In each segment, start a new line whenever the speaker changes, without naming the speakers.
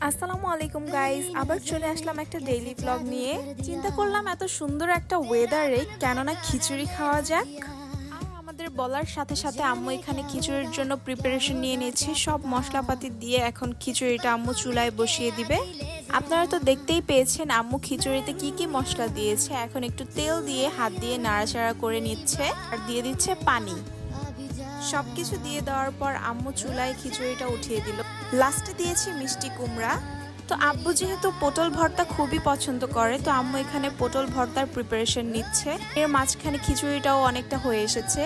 আসসালামু আলাইকুম গাইস, আবার চলে আসলাম একটা ডেইলি ব্লগ নিয়ে। চিন্তা করলাম এত সুন্দর একটা ওয়েদারে কেননা খিচুড়ি খাওয়া যাক। আর আমাদের বলার সাথে সাথে আম্মু এখানে খিচুড়ির জন্য প্রিপারেশন নিয়ে নিয়েছে। সব মশলাপাতি দিয়ে এখন খিচুড়িটা আম্মু চুলায় বসিয়ে দিবে। আপনারা তো দেখতেই পেয়েছেন আম্মু খিচুড়িতে কি কি মশলা দিয়েছে। এখন একটু তেল দিয়ে হাত দিয়ে নাড়াচাড়া করে নিচ্ছে আর দিয়ে দিচ্ছে পানি। সবকিছু দিয়ে দেওয়ার পর আম্মু চুলায় খিচুড়িটা উঠিয়ে দিল। লাস্টে দিয়েছি মিষ্টি কুমড়া। তো আব্বু যেহেতু পটল ভর্তা খুবই পছন্দ করে, তো আম্মু এখানে পটল ভর্তার প্রিপারেশন নিচ্ছে। এর মাঝখানে খিচুড়িটাও অনেকটা হয়ে এসেছে।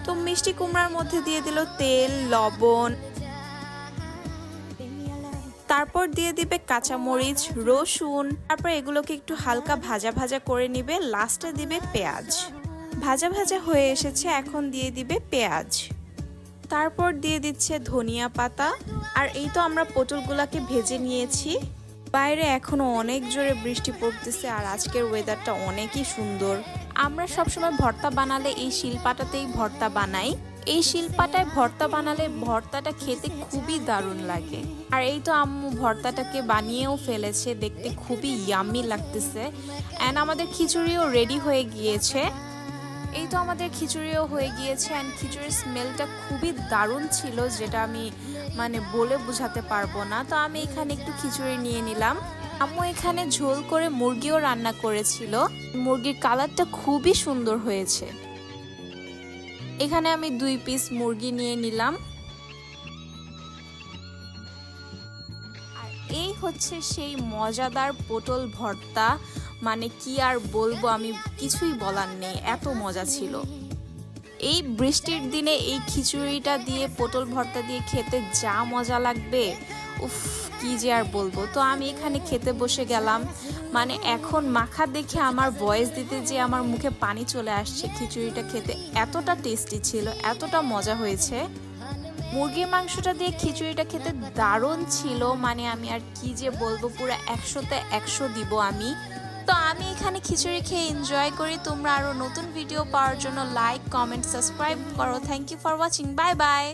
তো মিষ্টি কুমড়ার মধ্যে দিয়ে দিল তেল, লবণ, তারপর দিয়ে দিবে কাঁচামরিচ, রসুন। তারপর এগুলোকে একটু হালকা ভাজা ভাজা করে নিবে। লাস্টে দিবে পেঁয়াজ। ভাজা ভাজা হয়ে এসেছে, এখন দিয়ে দিবে পেঁয়াজ। তারপর দিয়ে দিচ্ছে ধনিয়া পাতা। আর এই তো আমরা পটলগুলাকে ভেজে নিয়েছি। বাইরে এখনো অনেক জোরে বৃষ্টি পড়তেছে আর আজকের ওয়েদারটা অনেকই সুন্দর। আমরা সবসময় ভর্তা বানালে এই শিলপাটাতেই ভর্তা বানাই। এই শিলপাটায় ভর্তা বানালে ভর্তাটা খেতে খুবই দারুণ লাগে। আর এই তো আম্মু ভর্তাটাকে বানিয়েও ফেলেছে, দেখতে খুবই ইয়াম্মি লাগতেছে। অ্যান্ড আমাদের খিচুড়িও রেডি হয়ে গিয়েছে। এই তো আমাদের খিচুড়িও হয়ে গিয়েছে। অ্যান্ড খিচুড়ির স্মেলটা খুবই দারুণ ছিল, যেটা আমি বলে বোঝাতে পারবো না। তো আমি এখানে একটু খিচুড়ি নিয়ে নিলাম। আম্মু এখানে ঝোল করে মুরগিও রান্না করেছিল। মুরগির কালারটা খুবই সুন্দর হয়েছে। এখানে আমি 2 পিস মুরগি নিয়ে নিলাম। আর এই হচ্ছে সেই মজাদার পটল ভর্তা। কি আর বলবো, আমি কিছুই বলার নেই, এত মজা ছিল। এই বৃষ্টির দিনে এই খিচুড়িটা দিয়ে পটল ভর্তা দিয়ে খেতে যা মজা লাগবে, উফ, কি যে আর বলবো। তো আমি এখানে খেতে বসে গেলাম। এখন মাখা দেখে আমার ভয়েস দিতে যে আমার মুখে পানি চলে আসছে। খিচুড়িটা খেতে এতটা টেস্টি ছিল, এতটা মজা হয়েছে। মুরগির মাংসটা দিয়ে খিচুড়িটা খেতে দারুণ ছিল। আমি আর কি যে বলবো, পুরো 100-তে 100 দিব আমি। তো আমি এখানে খিচুড়ি খেয়ে এনজয় করি। তোমরা আরো নতুন ভিডিও পাওয়ার জন্য লাইক, কমেন্ট, সাবস্ক্রাইব করো। Thank you for watching. Bye by.